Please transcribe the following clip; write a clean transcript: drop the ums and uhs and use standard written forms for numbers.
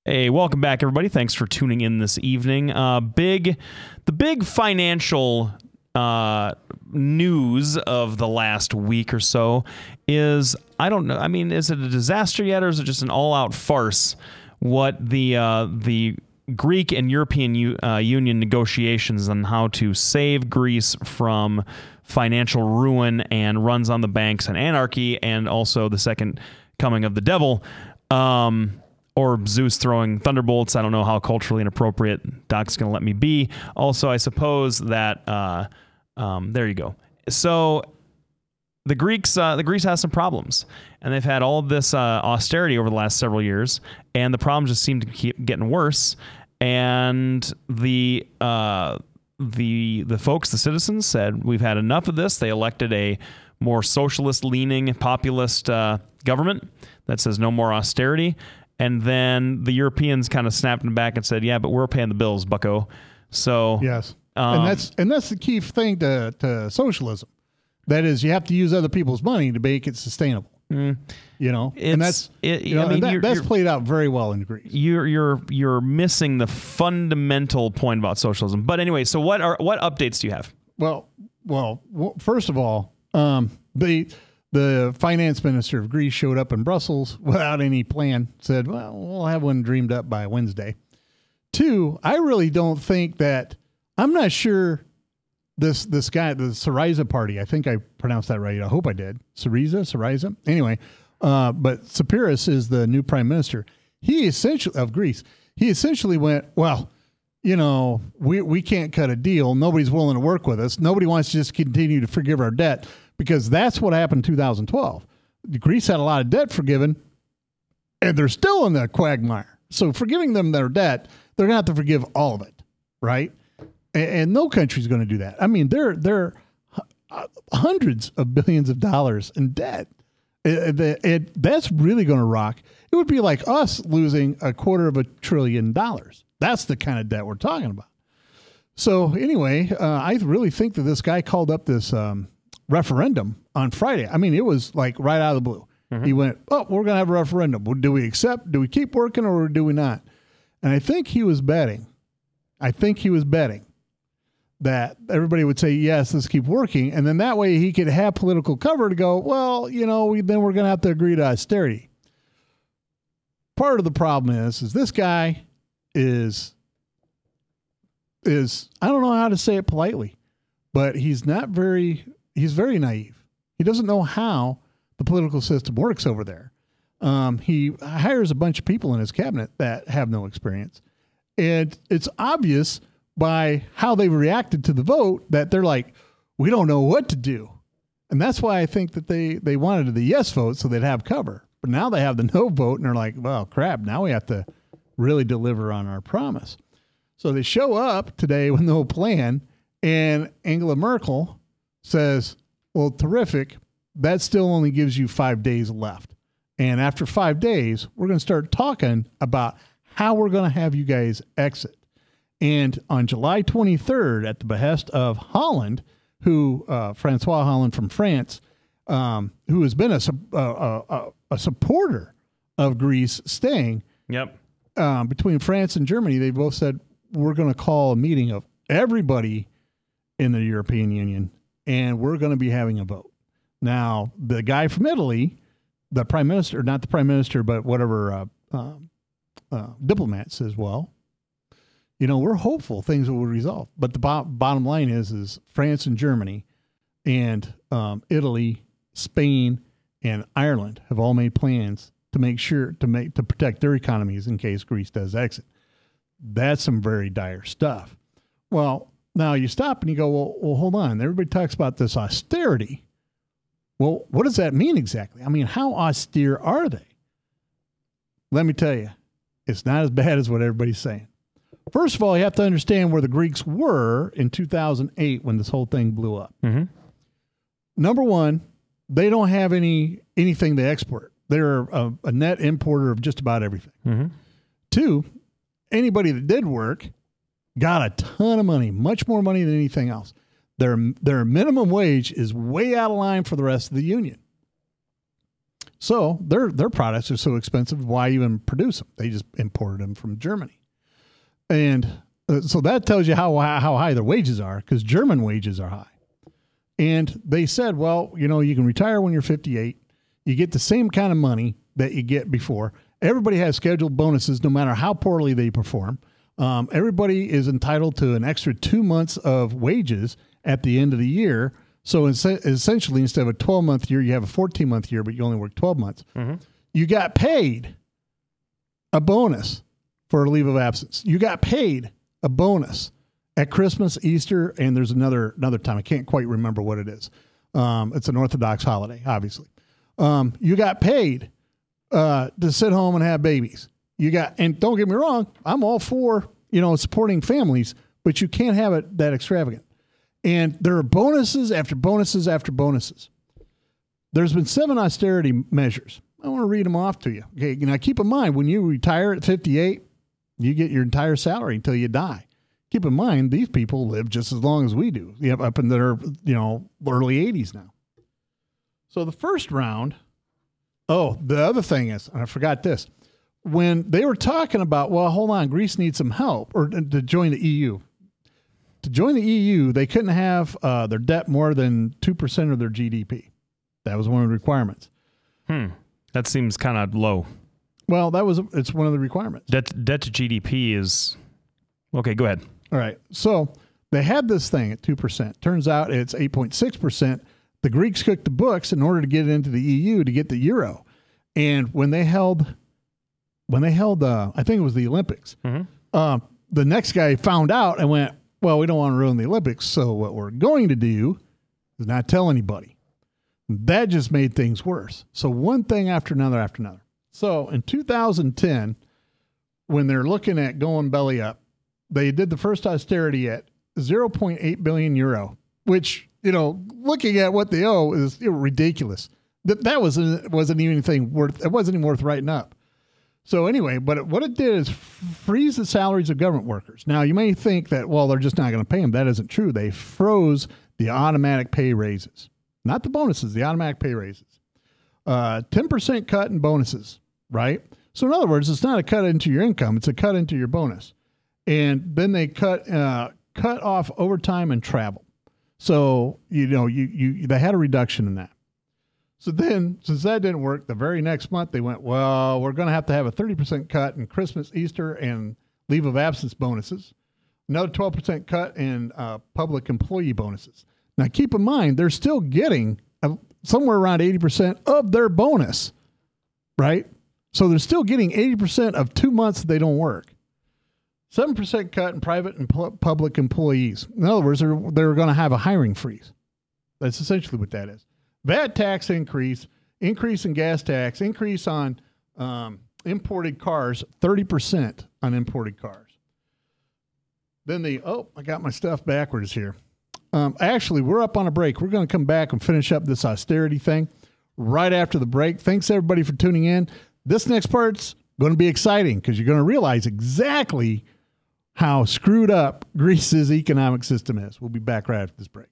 Hey, welcome back, everybody. Thanks for tuning in this evening. The big financial news of the last week or so is, I don't know, I mean, is it a disaster yet, or is it just an all-out farce? What the Greek and European Union negotiations on how to save Greece from financial ruin and runs on the banks and anarchy, and also the second coming of the devil, or Zeus throwing thunderbolts. I don't know how culturally inappropriate Doc's going to let me be. Also, I suppose that there you go. So the Greece has some problems, and they've had all of this austerity over the last several years, and the problems just seem to keep getting worse. And the folks, the citizens, said, we've had enough of this. They elected a more socialist-leaning, populist government that says no more austerity. And then the Europeans kind of snapped them back and said, yeah, but we're paying the bills, bucko. So yes. And that's the key thing to socialism. That is, you have to use other people's money to make it sustainable. You know, and that's played out very well in Greece. You're missing the fundamental point about socialism. But anyway, so what updates do you have? Well, first of all, the finance minister of Greece showed up in Brussels without any plan, said, well, we'll have one dreamed up by Wednesday. Two, I really don't think that, I'm not sure this guy, the Syriza party, I think I pronounced that right. I hope I did. Syriza? Anyway, but Tsipras is the new prime minister. Of Greece. He essentially went, well, you know, we can't cut a deal. Nobody's willing to work with us. Nobody wants to just continue to forgive our debt, because that's what happened in 2012. Greece had a lot of debt forgiven, and they're still in the quagmire. So forgiving them their debt, they're going to have to forgive all of it, right? And no country's going to do that. I mean, they're hundreds of billions of dollars in debt. That's really going to rock. It would be like us losing $250 billion. That's the kind of debt we're talking about. So anyway, I really think that this guy called up this referendum on Friday. I mean, it was like right out of the blue. Mm-hmm. He went, oh, we're going to have a referendum. Do we accept? Do we keep working, or do we not? And I think he was betting that everybody would say, yes, let's keep working. And then that way he could have political cover to go, well, you know, then we're going to have to agree to austerity. Part of the problem is this guy is I don't know how to say it politely, but he's very naive. He doesn't know how the political system works over there. He hires a bunch of people in his cabinet that have no experience. And it's obvious by how they reacted to the vote that they're like, we don't know what to do. And that's why I think that they wanted the yes vote so they'd have cover. But now they have the no vote, and they're like, well, crap, now we have to really deliver on our promise. So they show up today with no plan, and Angela Merkel says, well, terrific. That still only gives you 5 days left. And after 5 days, we're going to start talking about how we're going to have you guys exit. And on July 23rd, at the behest of Holland, Francois Holland from France, who has been a supporter of Greece staying, between France and Germany, they both said, we're going to call a meeting of everybody in the European Union, and we're going to be having a vote. Now, the guy from Italy, the prime minister, not the prime minister, but whatever diplomat says, well, you know, we're hopeful things will resolve. But the bottom line is France and Germany and Italy, Spain, and Ireland have all made plans to make sure to protect their economies in case Greece does exit. That's some very dire stuff. Well, now you stop and you go, well, hold on. Everybody talks about this austerity. Well, what does that mean exactly? I mean, how austere are they? Let me tell you, it's not as bad as what everybody's saying. First of all, you have to understand where the Greeks were in 2008 when this whole thing blew up. Mm-hmm. Number one, they don't have anything they export. They're a net importer of just about everything. Mm-hmm. Two, anybody that did work got a ton of money, much more money than anything else. Their minimum wage is way out of line for the rest of the union. So their products are so expensive. Why even produce them? They just imported them from Germany. And so that tells you how high their wages are, because German wages are high. And they said, well, you know, you can retire when you're 58. You get the same kind of money that you get before. Everybody has scheduled bonuses no matter how poorly they perform. Everybody is entitled to an extra 2 months of wages at the end of the year. So essentially, instead of a 12-month year, you have a 14-month year, but you only work 12 months. Mm-hmm. You got paid a bonus for a leave of absence. You got paid a bonus at Christmas, Easter, and there's another time. I can't quite remember what it is. It's an Orthodox holiday, obviously. You got paid to sit home and have babies. And don't get me wrong, I'm all for, you know, supporting families, but you can't have it that extravagant. And there are bonuses after bonuses after bonuses. There's been 7 austerity measures. I want to read them off to you. Okay, now keep in mind, when you retire at 58, you get your entire salary until you die. Keep in mind, these people live just as long as we do. You have up in their, you know, early 80s now. So the first round, the other thing is, and I forgot this, when they were talking about, well, hold on, Greece needs some help, or to join the EU. To join the EU, they couldn't have their debt more than 2% of their GDP. That was one of the requirements. That seems kind of low. Well, it's one of the requirements. Debt to GDP is, okay, go ahead. All right. So they had this thing at 2%. Turns out it's 8.6%. The Greeks cooked the books in order to get into the EU to get the euro. And when they held, I think it was the Olympics, the next guy found out and went, well, we don't want to ruin the Olympics, so what we're going to do is not tell anybody. That just made things worse. So one thing after another after another. So in 2010, when they're looking at going belly up, they did the first austerity at 0.8 billion euro, which, you know, looking at what they owe is ridiculous. That wasn't even anything worth. It wasn't even worth writing up. So anyway, but what it did is freeze the salaries of government workers. Now, you may think that, well, they're just not going to pay them. That isn't true. They froze the automatic pay raises, not the bonuses, the automatic pay raises. 10% cut in bonuses, right? So in other words, it's not a cut into your income. It's a cut into your bonus. And then they cut off overtime and travel. So, you know, they had a reduction in that. So then, since that didn't work, the very next month they went, well, we're going to have a 30% cut in Christmas, Easter, and leave of absence bonuses. Another 12% cut in public employee bonuses. Now, keep in mind, they're still getting somewhere around 80% of their bonus, right? So they're still getting 80% of 2 months that they don't work. 7% cut in private and public employees. In other words, they're going to have a hiring freeze. That's essentially what that is. VAT tax increase in gas tax, increase on imported cars, 30% on imported cars. Then I got my stuff backwards here. Actually, we're up on a break. We're going to come back and finish up this austerity thing right after the break. Thanks, everybody, for tuning in. This next part's going to be exciting because you're going to realize exactly how screwed up Greece's economic system is. We'll be back right after this break.